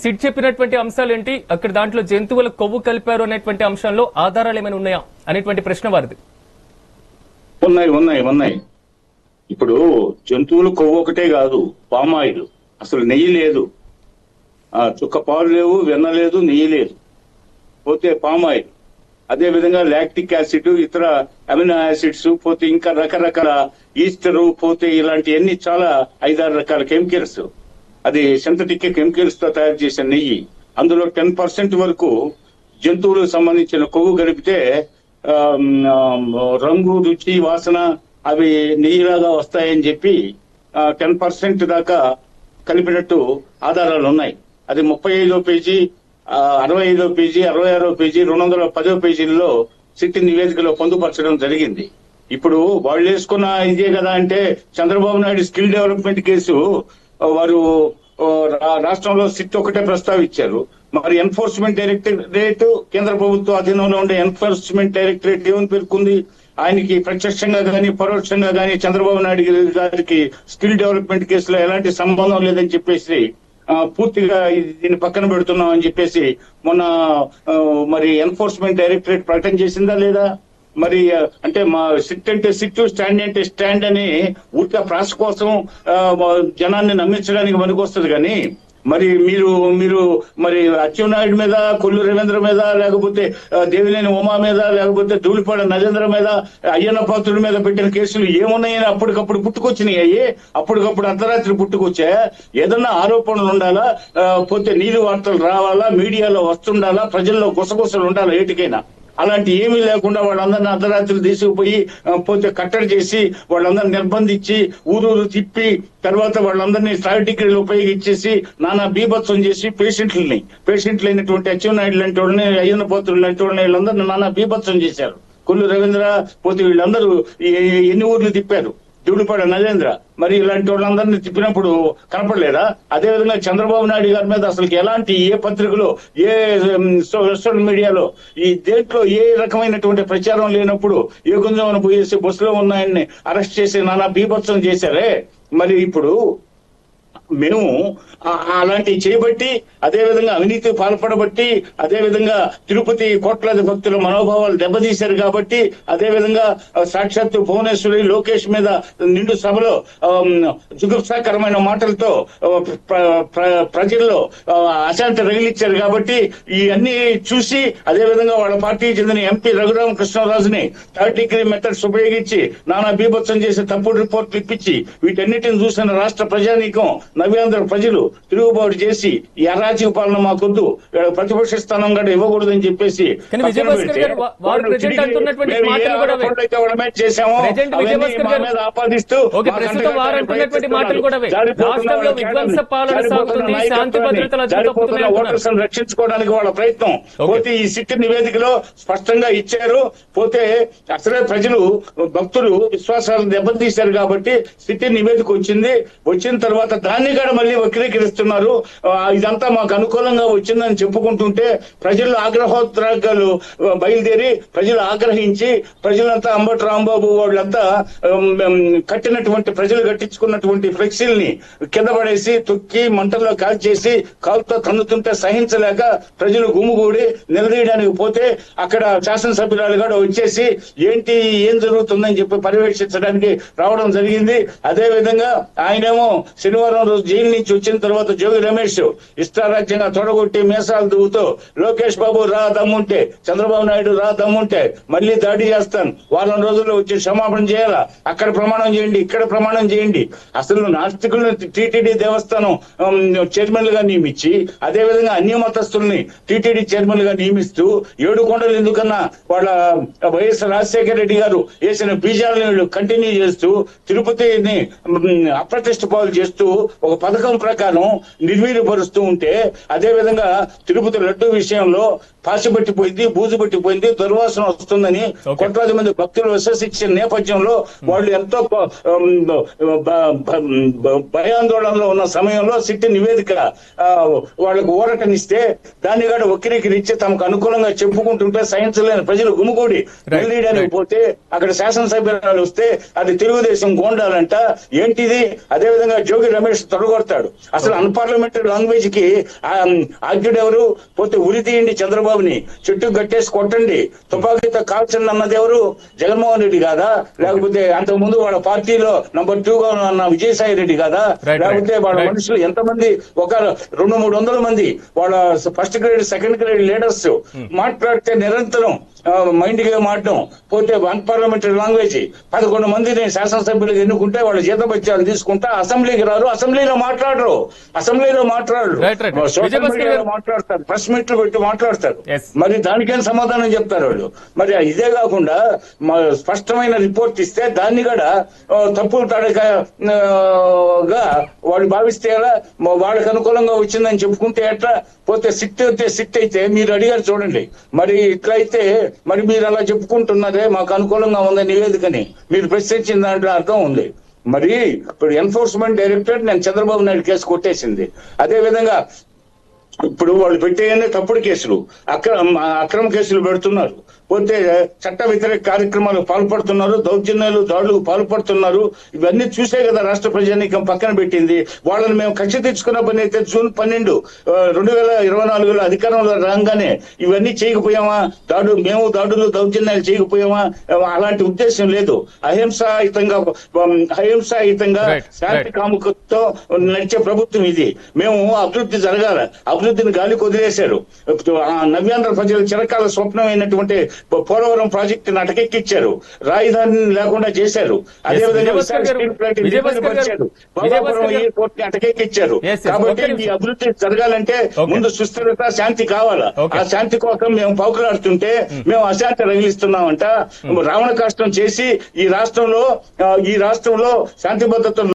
SIT చెప్పినటువంటి అంశాలు ఏంటి, అక్కడ దాంట్లో జంతువుల కొవ్వు కలిపారు అనేటువంటి అంశంలో ఆధారాలు ఏమైనా ఉన్నాయా అనేటువంటి ప్రశ్న వారిది. ఉన్నాయి. ఇప్పుడు జంతువుల కొవ్వు ఒకటే కాదు, పామాయిల్, అసలు నెయ్యి లేదు, చుక్క పాలు లేవు, వెన్న లేదు, నెయ్యి లేదు, పోతే పామాయిల్, అదే విధంగా లాక్టిక్ యాసిడ్, ఇతర అమినో యాసిడ్స్, పోతే ఇంకా రకరకాల ఈస్టరు, పోతే ఇలాంటివన్నీ చాలా 5-6 రకాల కెమికల్స్, అది సింథటిక్ కెమికల్స్ తో తయారు చేసిన నెయ్యి. అందులో 10% వరకు జంతువులకు సంబంధించిన కొవ్వు కలిపితే రంగు, రుచి, వాసన అవి నెయ్యిలాగా వస్తాయని చెప్పి 10% దాకా కలిపినట్టు ఆధారాలు ఉన్నాయి. అది 35వ పేజీ, 65వ పేజీ, 66వ పేజీ, 210వ పేజీల్లో సిట్ నివేదికలో పొందుపరచడం జరిగింది. ఇప్పుడు వాళ్ళు వేసుకున్న ఇదే కదా అంటే, Chandrababu Naidu skill development case వారు రాష్ట్రంలో సిట్ ఒకటే ప్రస్తావించారు. మరి ఎన్ఫోర్స్మెంట్ డైరెక్టరేట్, కేంద్ర ప్రభుత్వ అధీనంలో ఉండే ఎన్ఫోర్స్మెంట్ డైరెక్టరేట్ ఏమని పేర్కొంది? ఆయనకి ప్రత్యక్షంగా గానీ పరోక్షంగా గానీ చంద్రబాబు నాయుడు గారికి స్కిల్ డెవలప్మెంట్ కేసులో ఎలాంటి సంబంధం లేదని చెప్పేసి పూర్తిగా దీన్ని పక్కన పెడుతున్నాం అని చెప్పేసి మొన్న మరి ఎన్ఫోర్స్మెంట్ డైరెక్టరేట్ ప్రకటన చేసిందా లేదా? మరి అంటే మా సిట్ అంటే సిట్, స్టాండ్ అంటే స్టాండ్ అని ఊరికే ప్రాస కోసం జనాన్ని నమ్మించడానికి పనికొస్తుంది. కానీ మరి మీరు మరి అచ్చెన్నాయుడు మీద, కొల్లు రవీంద్ర మీద, లేకపోతే దేవినేని ఉమా మీద, లేకపోతే ధూళిపాడ నరేంద్ర మీద, అయ్యన్న పాత్రుడి మీద పెట్టిన కేసులు ఏమున్నాయని అప్పటికప్పుడు పుట్టుకొచ్చినాయి. అప్పటికప్పుడు అర్ధరాత్రి పుట్టుకొచ్చాయా? ఏదన్నా ఆరోపణలు ఉండాలా, పోతే నీళ్ళు వార్తలు రావాలా, మీడియాలో వస్తుండాలా, ప్రజల్లో గుసగుసలు ఉండాలా, ఏటికైనా అలాంటి ఏమీ లేకుండా వాళ్ళందరినీ అర్ధరాత్రులు తీసుకుపోయి పోతే కట్టడి చేసి వాళ్ళందరినీ నిర్బంధించి ఊరూరు తిప్పి తర్వాత వాళ్ళందరినీ స్థాయి డిగ్రీలు ఉపయోగించేసి నానా బీభత్సం చేసి పేషెంట్లు అయినటువంటి అచ్చెన్నాయుడు లాంటి వాళ్ళని, అయ్యన్న పాత్రుడు లాంటి వాళ్ళని వీళ్ళందరినీ నానా బీభత్సం చేశారు. కొల్లు రవీంద్ర పోతే వీళ్ళందరూ ఎన్ని ఊర్లు తిప్పారు, ధూళిపాడ నరేంద్ర, మరి ఇలాంటి వాళ్ళందరినీ తిప్పినప్పుడు కనపడలేదా? అదేవిధంగా చంద్రబాబు నాయుడు గారి మీద అసలు ఎలాంటి ఏ పత్రికలో, ఏ సోషల్ మీడియాలో, ఈ దేంట్లో ఏ రకమైనటువంటి ప్రచారం లేనప్పుడు ఏ గుంజమని పోయేసి బస్సులో ఉన్న ఆయన్ని అరెస్ట్ చేసి నానా బీభత్సం చేశారే. మరి ఇప్పుడు మేము అలాంటివి చేయబట్టి, అదేవిధంగా అవినీతి పాల్పడబట్టి, అదేవిధంగా తిరుపతి కోట్లాది భక్తుల మనోభావాలు దెబ్బతీశారు కాబట్టి, అదేవిధంగా సాక్షాత్తు భువనేశ్వరి, లోకేష్ మీద నిండు సభలో జుగుప్సాకరమైన మాటలతో ప్రజల్లో అశాంతి రగిలిచ్చారు కాబట్టి ఇవన్నీ చూసి, అదేవిధంగా వాళ్ళ పార్టీకి చెందిన ఎంపీ రఘురామకృష్ణరాజుని థర్డ్ డిగ్రీ మెథడ్స్ ఉపయోగించి నానా బీభత్సం చేసి తప్పుడు రిపోర్ట్లు ఇప్పించి వీటన్నిటిని చూసిన రాష్ట్ర ప్రజానీకం, నవ్యాంధ్ర ప్రజలు తిరుగుబాటు చేసి ఈ అరాచక పాలన మాకొద్దు, ప్రతిపక్ష స్థానం కూడా ఇవ్వకూడదని చెప్పేసి ఆపాదిస్తూ రక్షించుకోవడానికి వాళ్ళ ప్రయత్నం పోతే ఈ సిట్ నివేదికలో స్పష్టంగా ఇచ్చారు. పోతే అసలే ప్రజలు, భక్తులు విశ్వాసాలను దెబ్బతీశారు కాబట్టి సిట్ నివేదిక వచ్చిన తర్వాత దాన్ని కూడా మళ్ళీ వక్రీకరిస్తున్నారు. ఇదంతా మాకు అనుకూలంగా వచ్చిందని చెప్పుకుంటుంటే ప్రజలు ఆగ్రహోద్రాగాలు బయలుదేరి ప్రజలు ఆగ్రహించి ప్రజలంతా అంబటి రాంబాబు వాళ్ళంతా కట్టినటువంటి, ప్రజలు కట్టించుకున్నటువంటి ఫ్లెక్సీల్ని కింద పడేసి తొక్కి మంటల్లో కాల్చేసి కాలుతో తన్నుతుంటే సహించలేక ప్రజలు గుమ్ముగూడి నిలదీయడానికి పోతే అక్కడ శాసనసభ్యురాలు కూడా వచ్చేసి ఏంటి ఏం జరుగుతుందని చెప్పి పర్యవేక్షించడానికి రావడం జరిగింది. అదే విధంగా ఆయనేమో శనివారం రోజు జైలు నుంచి వచ్చిన తర్వాత జోగి రమేష్ ఇష్టారాజ్యంగా తొడగొట్టి మీసాలు దువ్వుతూ లోకేష్ బాబు రా దమ్ముంటే, చంద్రబాబు నాయుడు రా దమ్ముంటే మళ్ళీ దాడి చేస్తాను, వారం రోజుల్లో వచ్చి క్షమాపణ చేయాలా, అక్కడ ప్రమాణం చేయండి, ఇక్కడ ప్రమాణం చేయండి. అసలు నాస్తికులను టీటీడీ దేవస్థానం చైర్మన్ గా నియమించి, అదేవిధంగా అన్య మతస్థుల్ని టీటీడీ చైర్మన్ గా నియమిస్తూ 7 కొండలు ఎందుకన్నా వాళ్ళ వైఎస్ రాజశేఖర రెడ్డి గారు వేసిన బీజాలను కంటిన్యూ చేస్తూ తిరుపతిని అప్రతిష్ట పాలు చేస్తూ ఒక పథకం ప్రకారం నిర్వీర్యపరుస్తూ ఉంటే, అదే విధంగా తిరుపతి లడ్డు విషయంలో పాసి పట్టిపోయింది, బూజు పట్టిపోయింది, దుర్వాసన వస్తుందని కోట్లాది మంది భక్తులు విశ్వసించిన నేపథ్యంలో వాళ్ళు ఎంతో భయాందోళనలో ఉన్న సమయంలో సిట్టి నివేదిక వాళ్ళకు ఊరటనిస్తే దాన్ని కూడా వక్రీకరించి తమకు అనుకూలంగా చెప్పుకుంటుంటే సైన్స్ లేని ప్రజలు గుమిగూడి వెళ్ళడానికి పోతే అక్కడ శాసనసభ్యురాలు వస్తే అది తెలుగుదేశం గోండాలంట. ఏంటిది? అదేవిధంగా జోగి రమేష్ తొడగొడతాడు. అసలు అన్పార్లమెంటరీ లాంగ్వేజ్ కి ఆజ్ఞుడెవరు? పోతే ఉరి తీయండి చంద్రబాబుని, చెట్టు కట్టేసి కొట్టండి, తుపాకీతో కాల్చండి అన్నది ఎవరు? జగన్మోహన్ రెడ్డి కాదా? లేకపోతే అంతకు ముందు వాళ్ళ పార్టీలో నంబర్ 2 గా ఉన్న విజయసాయి రెడ్డి కాదా? లేకపోతే వాళ్ళ మనుషులు ఎంతమంది? ఒక 200-300 మంది వాళ్ళ first grade second grade leaders మాట్లాడితే నిరంతరం మైండ్ గా మాట్లాడడం. పోతే అన్పార్లమెంటరీ లాంగ్వేజ్ 11 మందిని శాసనసభ్యులు ఎన్నుకుంటే వాళ్ళ జీతభత్యాలు తీసుకుంటా అసెంబ్లీకి రారు, అసెంబ్లీలో మాట్లాడరు, సోషల్ మీడియాలో మాట్లాడతారు, ప్రెస్ మీట్లు పెట్టి మాట్లాడతారు. మరి దానికేం సమాధానం చెప్తారు వాళ్ళు? మరి ఇదే కాకుండా స్పష్టమైన రిపోర్ట్ ఇస్తే దాన్ని కూడా తప్పులు తడకగా వాళ్ళు భావిస్తే ఎలా? వాళ్ళకి అనుకూలంగా వచ్చిందని చెప్పుకుంటే ఎట్లా? పోతే సిట్ అయితే మీరు అడిగారు చూడండి, మరి ఇట్లయితే మరి మీరు అలా చెప్పుకుంటున్నారే మాకు అనుకూలంగా ఉందని నివేదికని మీరు ప్రశ్నించిన దాంట్లో అర్థం ఉంది. మరి ఇప్పుడు ఎన్ఫోర్స్మెంట్ డైరెక్టరేట్ నేను చంద్రబాబు నాయుడు కేసు కొట్టేసింది. అదే విధంగా ఇప్పుడు వాళ్ళు పెట్టేయనే తప్పుడు కేసులు, అక్రమ కేసులు పెడుతున్నారు. పోతే చట్ట వ్యతిరేక కార్యక్రమాలు పాల్పడుతున్నారు, దౌర్జన్యాలు దాడులకు పాల్పడుతున్నారు. ఇవన్నీ చూసే కదా రాష్ట్ర ప్రజానీకం పక్కన పెట్టింది. వాళ్ళని మేము కక్ష తెచ్చుకున్న పని అయితే జూన్ 12, 2024లో అధికారంలో రాగానే ఇవన్నీ చేయకపోయామా? దాడులు దౌర్జన్యాలు చేయకపోయామా? అలాంటి ఉద్దేశం లేదు. అహింసాయుతంగా శాంతి కాముకతో నడిచే ప్రభుత్వం ఇది. మేము అభివృద్ధి జరగాల, అభివృద్ధిని గాలికి వదిలేశారు. నవ్యాంధ్ర ప్రజల చిరకాల స్వప్నమైనటువంటి పోలవరం ప్రాజెక్టును అటకెక్కిచ్చారు, రాజధాని లేకుండా చేశారు. అదేవిధంగా ఎయిర్పోర్ట్ ని అటకెక్కిచ్చారు. కాబట్టి ఈ అభివృద్ధి జరగాలంటే ముందు సుస్థిరత, శాంతి కావాలా. ఆ శాంతి కోసం మేము పాకులాడుతుంటే మేము అశాంతి రగిలిస్తున్నామంట. రావణ కాష్టం చేసి ఈ రాష్ట్రంలో శాంతి భద్రతలు